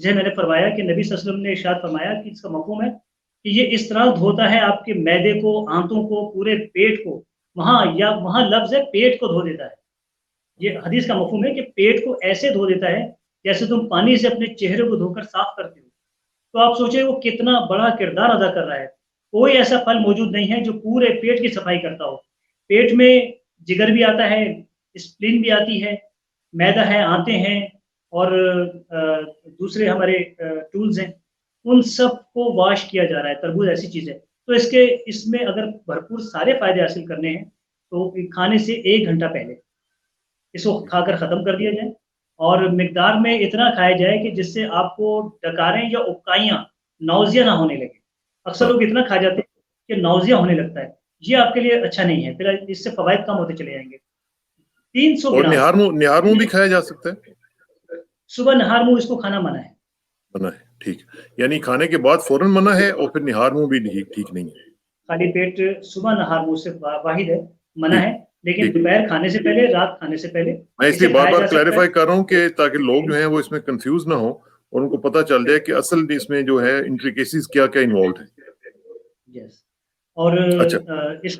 جسے میں نے فرمایا کہ نبی صلی اللہ علیہ وسلم نے ارشاد فرمایا کہ اس کا مفہوم ہے کہ یہ اس طرح دھوتا ہے آپ کے معدے کو، آنتوں کو، پورے پیٹ کو، وہاں لفظ ہے پیٹ کو دھو دیتا ہے. یہ حدیث کا مفہوم ہے کہ پیٹ کو ایسے دھو دیتا ہے جیسے تم پانی سے اپنے چہرے کو دھو کر صاف کرتے ہو. تو آپ سوچیں وہ کتنا بڑا کردار ادا کر رہا ہے. کوئی ایسا پھل موجود نہیں ہے جو پورے پیٹ کی صفائی کرتا ہو. پیٹ میں جگر بھی آتا ہے، اسپلین بھی آتی ہے، معدہ ہے، آنتیں ہیں، اور دوسرے ہمارے ٹولز ہیں، ان سب کو واش کیا جا رہا ہے. تربوز ایسی چیز ہے. تو اس میں اگر بھرپور سارے فائدے حاصل کرنے ہیں تو کھانے سے 1 گھنٹہ پہلے اس کو کھا کر ختم کر دیا جائے، اور مقدار میں اتنا کھایا جائے کہ جس سے آپ کو ڈکاریں یا اکائیاں، نوزیا نہ ہونے لگے. اکثر لوگ اتنا کھا جاتے ہیں کہ نوزیا ہونے لگتا ہے. یہ آپ کے لیے اچھا نہیں ہے، پھر اس سے فوائد کم ہوتے چلے جائیں گے. 300 اور گرام نہار منہ بھی کھایا جا سکتا ہے؟ صبح نہار منہ اس کو کھانا منع ہے. منع ہے، ٹھیک. یعنی کھانے کے بعد فوراً منع ہے، اور پھر نہار منہ بھی ٹھیک نہیں ہے. خالی پیٹ صبح نہار منہ سے واحد ہے، منع ہے. لیکن ٹھیک. دوپہر کھانے سے پہلے، رات کھانے سے پہلے میں اس اسے لیے بار کھایا بار جا سکتا ہے. کلیریفائی کر رہا ہوں کہ تاکہ لوگ جو ہیں وہ اس میں کنفیوز نہ ہوں اور ان کو پتہ چل جائے کہ اصل اس میں جو ہے انٹریکیسیز کیا کیا انوالوڈ ہیں. یس. اور اچھا، اس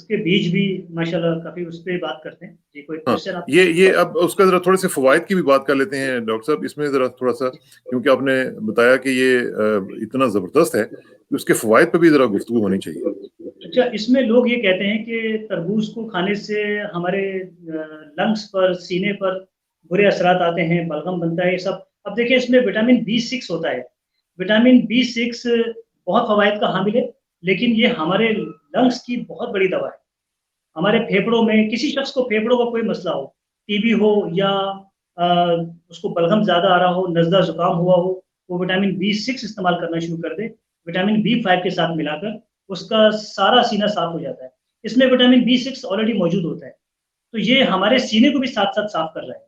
کے بیج بھی ماشاءاللہ کافی اس پہ بات کرتے ہیں. جی کوئی ہاں، کوشچن آپ؟ یہ اب اس کا ذرا تھوڑے سے فوائد کی بھی بات کر لیتے ہیں ڈاکٹر صاحب. اس میں ذرا تھوڑا سا، کیونکہ آپ نے بتایا کہ یہ اتنا زبردست ہے، اس کے فوائد پہ بھی ذرا گفتگو ہونی چاہیے. اچھا، اس میں لوگ یہ کہتے ہیں کہ تربوز کو کھانے سے ہمارے لنگس پر، سینے پر برے اثرات آتے ہیں، بلغم بنتا ہے، یہ سب. اب دیکھیں اس میں وٹامن B6 ہوتا ہے. وٹامن B6 بہت فوائد کا حامل ہے، لیکن یہ ہمارے لنگس کی بہت بڑی دوا ہے. ہمارے پھیپڑوں میں، کسی شخص کو پھیپڑوں کا کوئی مسئلہ ہو، ٹی بی ہو یا اس کو بلغم زیادہ آ رہا ہو، نزلہ زکام ہوا ہو، وہ وٹامن B6 استعمال کرنا شروع کر دے وٹامن B5 کے ساتھ ملا کر، اس کا سارا سینہ صاف ہو جاتا ہے. اس میں وٹامن B6 آلریڈی موجود ہوتا ہے، تو یہ ہمارے سینے کو بھی ساتھ ساتھ صاف کر رہا ہے.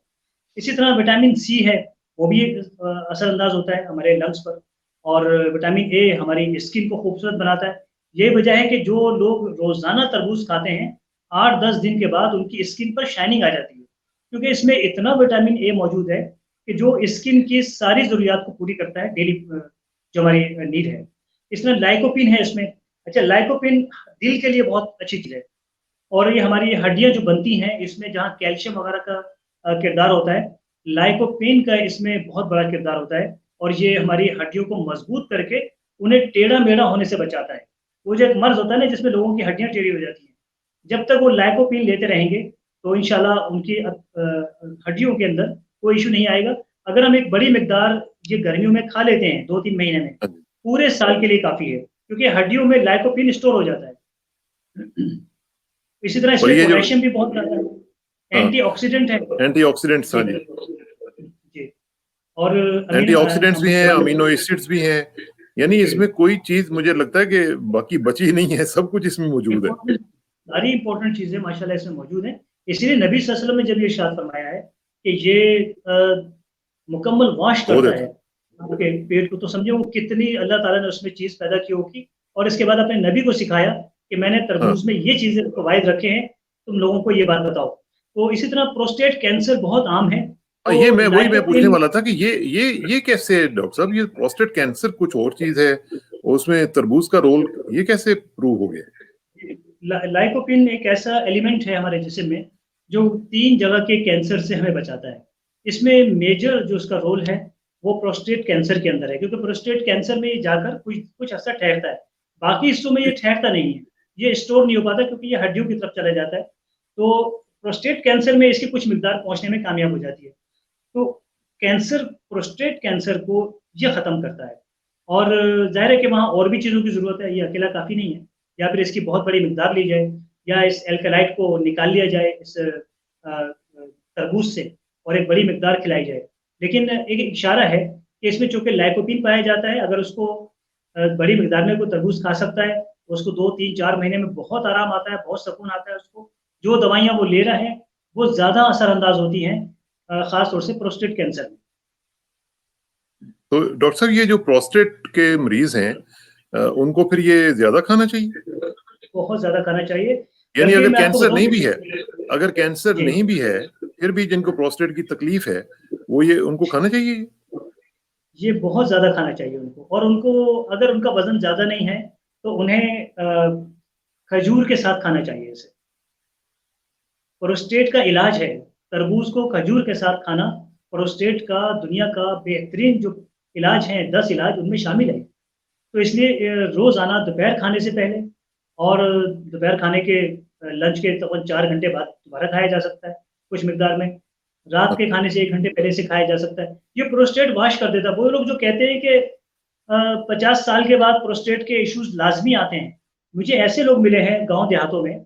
اسی طرح وٹامن C ہے، وہ بھی اثر انداز ہوتا ہے ہمارے لنگس پر. اور وٹامن A ہماری اسکن کو خوبصورت بناتا ہے. یہ وجہ ہے کہ جو لوگ روزانہ تربوز کھاتے ہیں، 8-10 دن کے بعد ان کی اسکن پر شائننگ آ جاتی ہے، کیونکہ اس میں اتنا وٹامن A موجود ہے کہ جو اسکن کی ساری ضروریات کو پوری کرتا ہے، ڈیلی جو ہماری نیڈ ہے. اس میں لائکوپین ہے اس میں. اچھا، لائکوپین دل کے لیے بہت اچھی چیز ہے، اور یہ ہماری ہڈیاں جو بنتی ہیں اس میں جہاں کیلشیم وغیرہ کا کردار ہوتا ہے، لائکوپین کا اس میں بہت بڑا کردار ہوتا ہے، اور یہ ہماری ہڈیوں کو مضبوط کر کے انہیں ٹیڑھا میڑھا ہونے سے بچاتا ہے. وہ جو ایک مرض ہوتا ہے نا جس میں لوگوں کی ہڈیاں ٹیڑھی ہو جاتی ہیں، جب تک وہ لائکوپین لیتے رہیں گے تو انشاءاللہ ان کی ہڈیوں کے اندر کوئی ایشو نہیں آئے گا. اگر ہم ایک بڑی مقدار یہ گرمیوں میں کھا لیتے ہیں 2-3 مہینے میں، پورے سال کے لیے کافی ہے، کیونکہ ہڈیوں میں لائکوپین اسٹور ہو جاتا ہے. اسی طرح اس میں پوٹیشیم بھی بہت زیادہ ہے، اینٹی آکسیڈنٹ ہے. اینٹی آکسیڈنٹس، ہاں جی، جی. اور اینٹی آکسیڈنٹس بھی ہیں، امینو ایسڈز بھی ہیں. یعنی اس میں کوئی چیز مجھے لگتا ہے کہ باقی بچی نہیں ہے، سب کچھ اس میں موجود ہے. ساری امپورٹنٹ چیزیں ماشاءاللہ اس میں موجود ہیں. اسی لیے نبی صلی اللہ علیہ وسلم نے جب یہ ارشاد فرمایا ہے کہ یہ مکمل واش کرتا ہے آپ کے پیٹ کو، تو سمجھو وہ کتنی اللہ تعالیٰ نے اس میں چیز پیدا کی ہوگی. اور اس کے بعد اپنے نبی کو سکھایا کہ میں نے تربوز میں یہ چیزیں فوائد رکھے ہیں، تم لوگوں کو یہ بات بتاؤ. تو اسی طرح پروسٹیٹ کینسر بہت عام ہے. یہ میں پوچھنے والا تھا کہ یہ کیسے ڈاکٹر صاحب، یہ پروسٹیٹ کینسر کچھ اور چیز ہے، اس میں تربوز کا رول یہ کیسے پروو ہو گیا؟ لائکوپین ایک ایسا ایلیمنٹ ہے ہمارے جسم میں جو 3 جگہ کے کینسر سے ہمیں بچاتا ہے. اس میں میجر جو اس کا رول ہے وہ پروسٹیٹ کینسر کے اندر ہے، کیونکہ پروسٹیٹ کینسر میں یہ جا کر کچھ عرصہ ٹھہرتا ہے. باقی حصوں میں یہ ٹھہرتا نہیں ہے، یہ اسٹور نہیں ہو پاتا کیونکہ یہ ہڈیوں کی طرف چلا جاتا ہے. تو پروسٹیٹ کینسر میں اس کی کچھ مقدار پہنچنے میں کامیاب ہو جاتی ہے. تو پروسٹیٹ کینسر کو یہ ختم کرتا ہے. اور ظاہر ہے کہ وہاں اور بھی چیزوں کی ضرورت ہے، یہ اکیلا کافی نہیں ہے. یا پھر اس کی بہت بڑی مقدار لی جائے، یا اس الکلائٹ کو نکال لیا جائے اس تربوز سے اور ایک بڑی مقدار کھلائی جائے. لیکن ایک اشارہ ہے کہ اس میں چونکہ لائکوپین پایا جاتا ہے، اگر اس کو بڑی مقدار میں کوئی تربوز کھا سکتا ہے، اس کو 2-3-4 مہینے میں بہت آرام آتا ہے، بہت سکون آتا ہے. اس کو جو دوائیاں وہ لے رہا ہے وہ زیادہ اثر انداز ہوتی ہیں، خاص طور سے پروسٹیٹ کینسر میں. تو ڈاکٹر صاحب یہ جو پروسٹیٹ کے مریض ہیں ان کو پھر یہ زیادہ کھانا چاہیے؟ بہت زیادہ کھانا چاہیے. یعنی اگر کینسر نہیں بھی ہے، اگر کینسر جی. نہیں بھی ہے پھر بھی جن کو پروسٹیٹ کی تکلیف ہے وہ یہ ان کو کھانا چاہیے؟ یہ بہت زیادہ کھانا چاہیے ان کو، اور ان کو اگر ان کا وزن زیادہ نہیں ہے تو انہیں کھجور کے ساتھ کھانا چاہیے اسے۔ پروسٹیٹ کا علاج ہے، تربوز کو کھجور کے ساتھ کھانا پروسٹیٹ کا دنیا کا بہترین جو علاج ہیں 10 علاج ان میں شامل ہے۔ تو اس لیے روزانہ دوپہر کھانے سے پہلے اور دوپہر کھانے کے لنچ کے تقریباً 4 گھنٹے بعد دوبارہ کھایا جا سکتا ہے کچھ مقدار میں، رات کے کھانے سے 1 گھنٹے پہلے سے کھایا جا سکتا ہے۔ یہ پروسٹیٹ واش کر دیتا ہے۔ وہ لوگ جو کہتے ہیں کہ 50 سال کے بعد پروسٹیٹ کے ایشوز لازمی آتے ہیں، مجھے ایسے لوگ ملے ہیں گاؤں دیہاتوں میں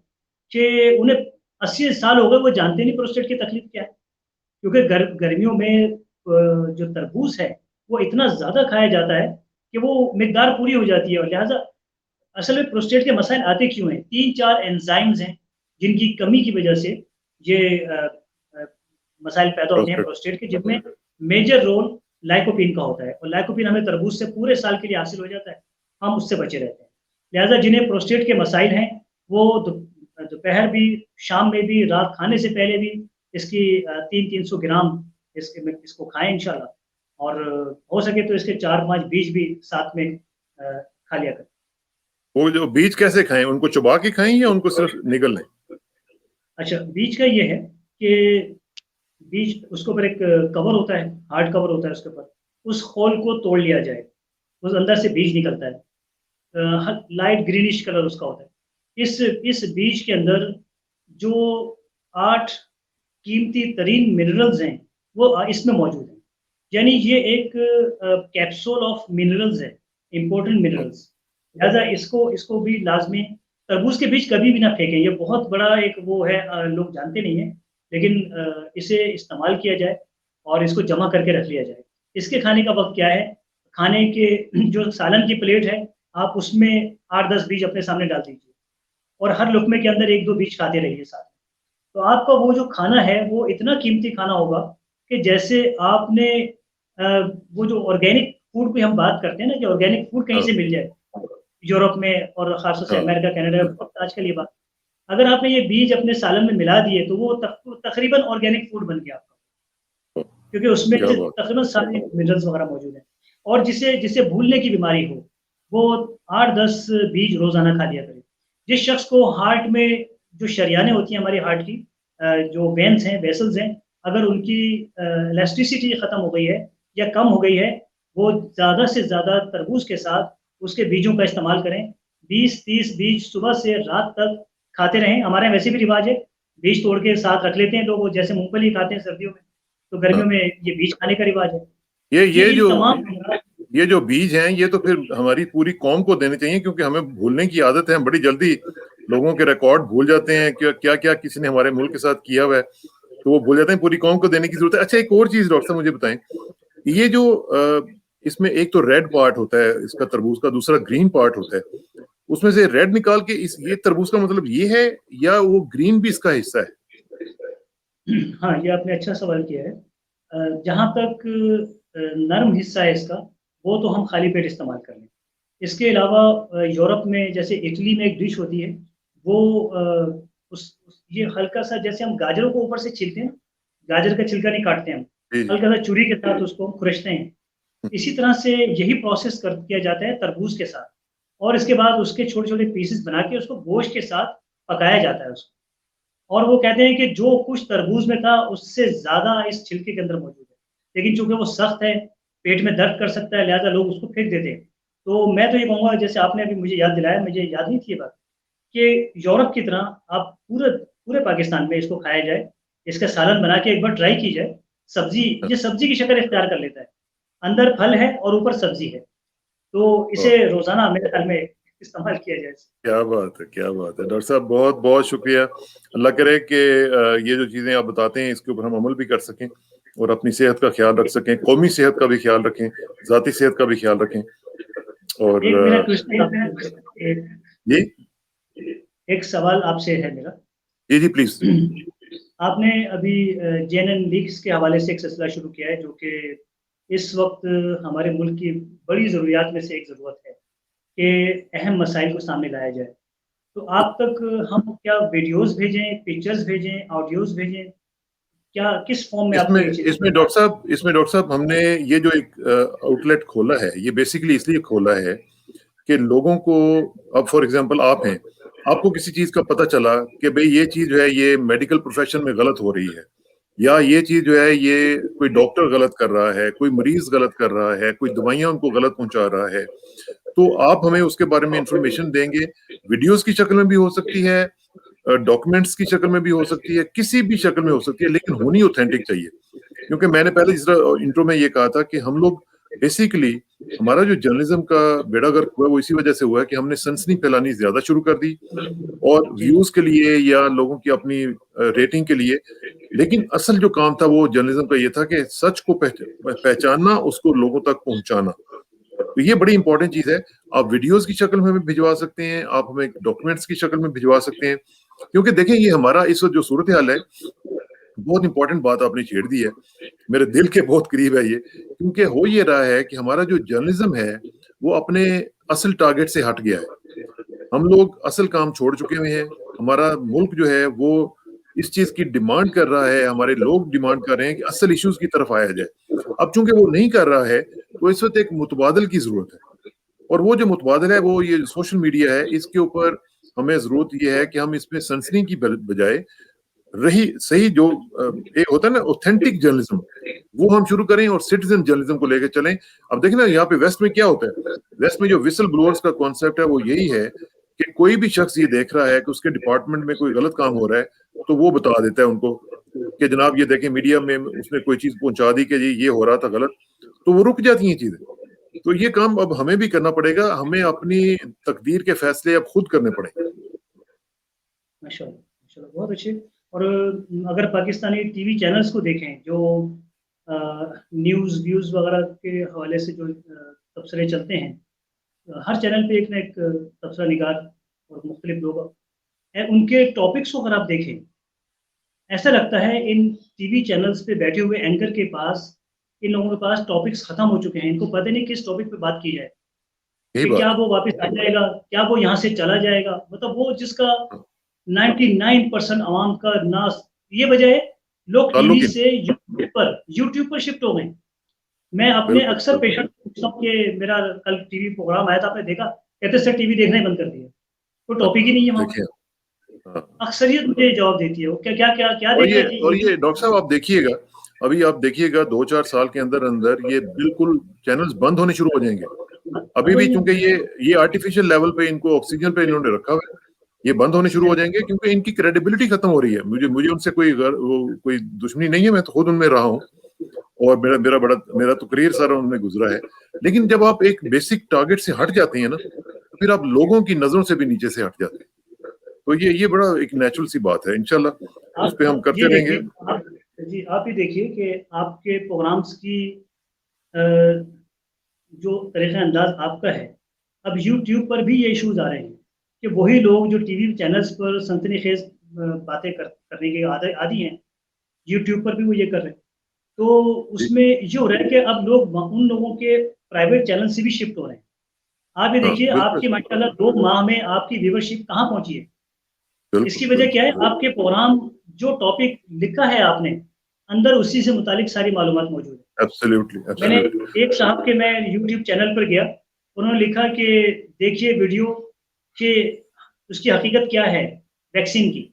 کہ انہیں 80 سال ہو گئے، وہ جانتے نہیں پروسٹیٹ کی تکلیف کیا ہے، کیونکہ گرمیوں میں جو تربوز ہے وہ اتنا زیادہ کھایا جاتا ہے کہ وہ مقدار پوری ہو جاتی ہے، اور لہٰذا اصل میں پروسٹیٹ کے مسائل آتے کیوں ہیں؟ 3-4 انزائمز ہیں جن کی کمی کی وجہ سے یہ مسائل پیدا ہوتے ہیں پروسٹیٹ کے، جن میں میجر رول لائکوپین کا ہوتا ہے، اور لائکوپین ہمیں تربوز سے پورے سال کے لیے حاصل ہو جاتا ہے، ہم اس سے بچے رہتے ہیں۔ لہٰذا جنہیں پروسٹیٹ کے مسائل ہیں وہ دوپہر بھی، شام میں بھی، رات کھانے سے پہلے بھی اس کی 300 گرام اس کو کھائیں انشاءاللہ، اور ہو سکے تو اس کے 4-5 بیج بھی ساتھ میں کھا لیا کریں۔ وہ جو بیج کیسے کھائیں؟ ان کو چبا کے کھائیں یا ان کو صرف نگل لیں؟ اچھا، بیج کا یہ ہے کہ بیج اس کے اوپر ایک کور ہوتا ہے، ہارڈ کور ہوتا ہے اس کے اوپر، اس خول کو توڑ لیا جائے، اس اندر سے بیج نکلتا ہے، لائٹ گرینش کلر اس کا ہوتا ہے۔ اس بیج کے اندر جو 8 قیمتی ترین منرلز ہیں وہ اس میں موجود ہیں، یعنی یہ ایک کیپسول آف منرلز ہے، امپورٹنٹ منرلز۔ لہٰذا اس کو بھی لازمی، تربوز کے بیج کبھی بھی نہ پھینکیں، یہ بہت بڑا ایک وہ ہے، لوگ جانتے نہیں ہیں، لیکن اسے استعمال کیا جائے اور اس کو جمع کر کے رکھ لیا جائے۔ اس کے کھانے کا وقت کیا ہے؟ کھانے کے جو سالن کی پلیٹ ہے آپ اس میں 8-10 بیج اپنے سامنے ڈال دیجیے، اور ہر لقمے کے اندر 1-2 بیج کھاتے رہیے ساتھ، تو آپ کا وہ جو کھانا ہے وہ اتنا قیمتی کھانا ہوگا کہ جیسے آپ نے وہ جو آرگینک فوڈ کی ہم بات کرتے ہیں نا، کہ آرگینک فوڈ کہیں سے مل جائے یورپ میں، اور خاص طور سے امریکہ، کینیڈا میں بہت آج کل یہ بات، اگر آپ نے یہ بیج اپنے سالن میں ملا دیے تو وہ تقریباً آرگینک فوڈ بن گیا آپ کا، کیونکہ اس میں تقریباً سارے منرلز وغیرہ موجود ہیں۔ اور جسے بھولنے کی بیماری ہو وہ 8-10 بیج روزانہ کھا لیا کرے۔ جس شخص کو ہارٹ میں جو شریانیں ہوتی ہیں ہماری ہارٹ کی، جو وینس ہیں، ویسلز ہیں، اگر ان کی الیسٹیسٹی ختم ہو گئی ہے یا کم ہو گئی ہے، وہ زیادہ سے زیادہ تربوز کے ساتھ اس کے بیجوں کا استعمال کریں۔ 20-30 بیج صبح سے رات تک کھاتے رہیں۔ ہمارے ویسے بھی رواج ہے، بیج توڑ کے ساتھ رکھ لیتے ہیں لوگ، جیسے مونگ پھلی کھاتے ہیں سردیوں میں، تو گرمیوں میں یہ بیج کھانے کا رواج ہے۔ یہ جو بیج ہیں یہ تو پھر ہماری پوری قوم کو دینے چاہیے، کیونکہ ہمیں بھولنے کی عادت ہے، ہم بڑی جلدی لوگوں کے ریکارڈ بھول جاتے ہیں کہ کیا کیا کسی نے ہمارے ملک کے ساتھ کیا ہوا ہے، تو وہ بھول جاتے ہیں، پوری قوم کو دینے کی ضرورت ہے۔ اچھا، ایک اور چیز ڈاکٹر صاحب مجھے بتائیں، یہ جو اس میں ایک تو ریڈ پارٹ ہوتا ہے اس کا تربوز کا، دوسرا گرین پارٹ ہوتا ہے، اس میں سے ریڈ نکال کے یہ تربوز کا مطلب یہ ہے یا وہ گرین بھی اس کا حصہ ہے؟ ہاں، یہ آپ نے اچھا سوال کیا ہے۔ جہاں تک نرم حصہ ہے اس کا، وہ تو ہم خالی پیٹ استعمال کر لیں۔ اس کے علاوہ یورپ میں جیسے اٹلی میں ایک ڈش ہوتی ہے، وہ یہ ہلکا سا، جیسے ہم گاجروں کو اوپر سے چھیلتے ہیں، گاجر کا چھلکا نہیں کاٹتے ہم، ہلکا سا چھری کے ساتھ اس کو کھرچتے ہیں، اسی طرح سے یہی پروسیس کیا جاتا ہے تربوز کے ساتھ، اور اس کے بعد اس کے چھوٹے چھوٹے پیسز بنا کے اس کو گوشت کے ساتھ پکایا جاتا ہے اس کو، اور وہ کہتے ہیں کہ جو کچھ تربوز میں تھا اس سے زیادہ اس چھلکے کے اندر موجود ہے، لیکن چونکہ وہ سخت ہے، پیٹ میں درد کر سکتا ہے، لہٰذا لوگ اس کو پھینک دیتے ہیں۔ تو میں تو یہ کہوں گا، جیسے آپ نے ابھی مجھے یاد دلایا، مجھے یاد نہیں تھی یہ بات، کہ یورپ کی طرح آپ پورے پاکستان میں اس کو کھایا جائے، اس کا سالن بنا کے ایک بار ٹرائی کی جائے۔ یہ سبزی کی شکل اختیار کر لیتا ہے، اندر پھل ہے اور اوپر سبزی ہے، تو اسے روزانہ میرے خیال میں استعمال کیا جائے۔ کیا بات ہے، کیا بات ہے ڈاکٹر صاحب، بہت بہت شکریہ۔ اللہ کرے کہ یہ جو چیزیں آپ بتاتے ہیں اس کے اوپر ہم عمل بھی کر سکیں اور اپنی صحت کا خیال رکھ سکیں، قومی صحت کا بھی خیال رکھیں، ذاتی صحت کا بھی خیال رکھیں۔ اور ایک سوال آپ سے ہے میرا۔ جی پلیز۔ آپ نے ابھی JNN لیگز کے حوالے سے ایک سلسلہ شروع کیا ہے، جو کہ اس وقت ہمارے ملک کی بڑی ضروریات میں سے ایک ضرورت ہے کہ اہم مسائل کو سامنے لایا جائے، تو آپ تک ہم کیا ویڈیوز بھیجیں، پکچرز بھیجیں، آڈیوز بھیجیں، کیا کس فارم میں آپ کو یہ چیز؟ اس میں ڈاکٹر صاحب ہم نے یہ جو ایک آؤٹ کھولا ہے یہ بیسیکلی اس لیے کھولا ہے کہ لوگوں کو، اب فار ایگزامپل آپ ہیں، آپ کو کسی چیز کا پتہ چلا کہ بھئی یہ چیز جو ہے یہ میڈیکل پروفیشن میں غلط ہو رہی ہے، یا یہ چیز جو ہے یہ کوئی ڈاکٹر غلط کر رہا ہے، کوئی مریض غلط کر رہا ہے، کوئی دوائیاں ان کو غلط پہنچا رہا ہے، تو آپ ہمیں اس کے بارے میں انفارمیشن دیں گے. ویڈیوز کی شکل میں بھی ہو سکتی ہے، ڈاکومنٹس کی شکل میں بھی ہو سکتی ہے، کسی بھی شکل میں ہو سکتی ہے، لیکن ہونی اوتھینٹک چاہیے. کیونکہ میں نے پہلے اس طرح انٹرو میں یہ کہا تھا کہ ہم لوگ بیسیکلی ہمارا جو جرنلزم کا بیڑا گرک ہوا وہ اسی وجہ سے ہوا ہے کہ ہم نے سنسنی پھیلانی زیادہ شروع کر دی، اور ویوز کے لیے یا لوگوں کی اپنی ریٹنگ کے لیے. لیکن اصل جو کام تھا وہ جرنلزم کا یہ تھا کہ سچ کو پہچاننا، اس کو لوگوں تک پہنچانا. تو یہ بڑی امپورٹنٹ چیز ہے. آپ ویڈیوز کی شکل میں ہمیں بھجوا سکتے ہیں، آپ ہمیں ڈاکومنٹس کی شکل میں بھجوا سکتے ہیں، کیونکہ دیکھیں یہ ہمارا اس وقت جو صورتحال ہے، بہت امپورٹنٹ بات آپ نے چھیڑ دی ہے، میرے دل کے بہت قریب ہے یہ، کیونکہ ہو یہ رہا ہے کہ ہمارا جو جرنلزم ہے وہ اپنے اصل ٹارگٹ سے ہٹ گیا ہے. ہم لوگ اصل کام چھوڑ چکے ہوئے ہیں. ہمارا ملک جو ہے وہ اس چیز کی ڈیمانڈ کر رہا ہے، ہمارے لوگ ڈیمانڈ کر رہے ہیں کہ اصل ایشوز کی طرف آیا جائے. اب چونکہ وہ نہیں کر رہا ہے تو اس وقت ایک متبادل کی ضرورت ہے، اور وہ جو متبادل ہے وہ یہ سوشل میڈیا ہے. اس کے اوپر ہمیں ضرورت یہ ہے کہ ہم اس میں سنسنی کی بجائے رہی صحیح جو ایک ہوتا ہے نا اوتھینٹک جرنلزم، وہ ہم شروع کریں اور سٹیزن جرنلزم کو لے کے چلیں. اب دیکھیں نا یہاں پہ ویسٹ میں کیا ہوتا ہے، ویسٹ میں جو وسل بلورز کا کانسیپٹ ہے وہ یہی ہے کہ کوئی بھی شخص یہ دیکھ رہا ہے کہ اس کے ڈپارٹمنٹ میں کوئی غلط کام ہو رہا ہے تو وہ بتا دیتا ہے ان کو کہ جناب یہ دیکھیں میڈیا میں اس نے کوئی چیز پہنچا دی کہ جی یہ ہو رہا تھا غلط، تو وہ رک جاتی ہیں چیزیں. تو یہ کام اب ہمیں بھی کرنا پڑے گا، ہمیں اپنی تقدیر کے فیصلے اب خود کرنے پڑیں گے. ماشاءاللہ بہت اچھے. اور اگر پاکستانی ٹی وی چینلز کو دیکھیں جو نیوز ویوز وغیرہ کے حوالے سے جو تبصرے چلتے ہیں، ہر چینل پہ ایک نہ ایک تبصرہ نگار اور مختلف لوگ ہیں، ان کے ٹاپکس کو اگر آپ دیکھیں ایسا لگتا ہے ان ٹی وی چینلز پہ بیٹھے ہوئے اینکر کے پاس، ان لوگوں کے پاس ٹاپکس ختم ہو چکے ہیں، ان کو پتہ نہیں کس ٹاپک پہ بات کی جائے، یہی کہ کیا بات وہ واپس آ جائے گا، کیا وہ یہاں سے چلا جائے گا. مطلب وہ جس کا 99% عوام کا ناس یہ بجائے لوگ ٹی وی تعلق ہی سے یوٹیوب پر شفٹ ہو گئے. میں اپنے بالکل اکثر پیشنٹ پوچھتا ہوں کہ میرا کل ٹی وی پروگرام آیا تھا، آپ نے دیکھا؟ کہتے سر ٹی وی دیکھنا ہی بند کر دیا، کوئی ٹاپک ہی نہیں ہے وہاں. دیکھیں. اکثریت مجھے جواب دیتی ہے وہ کیا کیا کیا کیا اور دیکھنا چاہیے. یہ ڈاکٹر صاحب آپ دیکھیے گا، ابھی آپ دیکھیے گا 2-4 سال کے اندر یہ بالکل چینلز بند ہونے شروع ہو جائیں گے. ابھی بھی چونکہ یہ آرٹیفیشل لیول پہ ان کو آکسیجن پہ انہوں نے رکھا ہوا ہے، یہ بند ہونے شروع ہو جائیں گے کیونکہ ان کی کریڈیبلٹی ختم ہو رہی ہے. مجھے ان سے کوئی دشمنی نہیں ہے، میں تو خود ان میں رہا ہوں اور میرا تو کریئر سارا ان میں گزرا ہے. لیکن جب آپ ایک بیسک ٹارگٹ سے ہٹ جاتے ہیں نا تو پھر آپ لوگوں کی نظروں سے بھی نیچے سے ہٹ جاتے ہیں. تو یہ بڑا ایک نیچرل سی بات ہے، انشاءاللہ اس پہ ہم کرتے رہیں گے. جی آپ یہ دیکھیے کہ آپ کے پروگرامز کی جو طریقہ انداز آپ کا ہے، اب یوٹیوب پر بھی یہ ایشوز آ رہے ہیں کہ وہی لوگ جو ٹی وی چینلز پر سنسنی خیز باتیں کرنے کے عادی ہیں، یوٹیوب پر بھی وہ یہ کر رہے ہیں. تو اس میں یہ ہو رہا ہے کہ اب لوگ ان لوگوں کے پرائیویٹ چینل سے بھی شفٹ ہو رہے ہیں. آپ یہ دیکھیے آپ کی ماشاءاللہ 2 ماہ میں آپ کی ویورشپ کہاں پہنچی ہے. اس کی وجہ کیا ہے؟ آپ کے پروگرام جو ٹاپک لکھا ہے آپ نے اندر اسی سے متعلق ساری معلومات موجود ہے. میں نے ایک صاحب کے میں یوٹیوب چینل پر گیا، انہوں نے لکھا کہ دیکھیے ویڈیو کہ اس کی حقیقت کیا ہے ویکسین کی،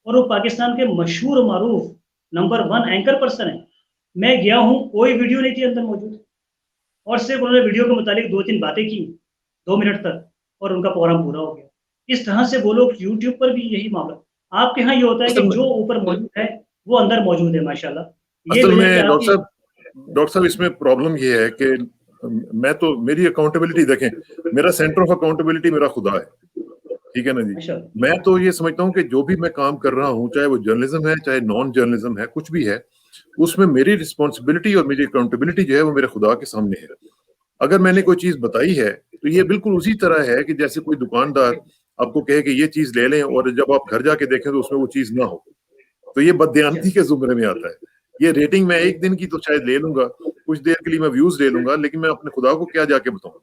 اور وہ پاکستان کے مشہور و معروف نمبر 1 اینکر پرسن ہے. میں گیا ہوں، کوئی ویڈیو نہیں تھی اندر موجود، اور صرف انہوں نے ویڈیو کے متعلق 2-3 باتیں کی 2 منٹ تک اور ان کا پروگرام پورا ہو گیا. اس طرح سے وہ لوگ یوٹیوب پر بھی یہی معاملہ. آپ کے ہاں یہ ہوتا ہے کہ جو اوپر موجود ہے وہ اندر موجود ہے ماشاءاللہ. اصل میں ڈاکٹر صاحب اس میں پرابلم یہ ہے کہ میری اکاؤنٹیبلٹی دیکھیں، میرا سینٹر آف اکاؤنٹیبلٹی میرا خدا ہے، ٹھیک ہے نا جی. میں تو یہ سمجھتا ہوں کہ جو بھی میں کام کر رہا ہوں، چاہے وہ جرنلزم ہے چاہے نان جرنلزم ہے، کچھ بھی ہے، اس میں میری رسپانسبلٹی اور میری اکاؤنٹیبلٹی جو ہے وہ میرے خدا کے سامنے ہے. اگر میں نے کوئی چیز بتائی ہے تو یہ بالکل اسی طرح ہے کہ جیسے کوئی دکاندار آپ کو کہے کہ یہ چیز لے لیں اور جب آپ گھر جا کے دیکھیں تو اس میں وہ چیز نہ ہو، تو یہ بددیانتی کے زمرے میں آتا ہے. یہ ریٹنگ میں ایک دن کی تو شاید لے لوں گا، کچھ دیر کے لیے میں ویوز لے لوں گا، لیکن میں اپنے خدا کو کیا جا کے بتاؤں.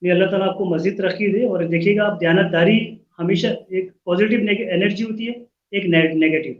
یہ اللہ تعالیٰ آپ کو مزید ترقی دے. اور دیکھیے گا آپ دیانتداری ہمیشہ ایک پازیٹیو انرجی ہوتی ہے، ایک نیگیٹو.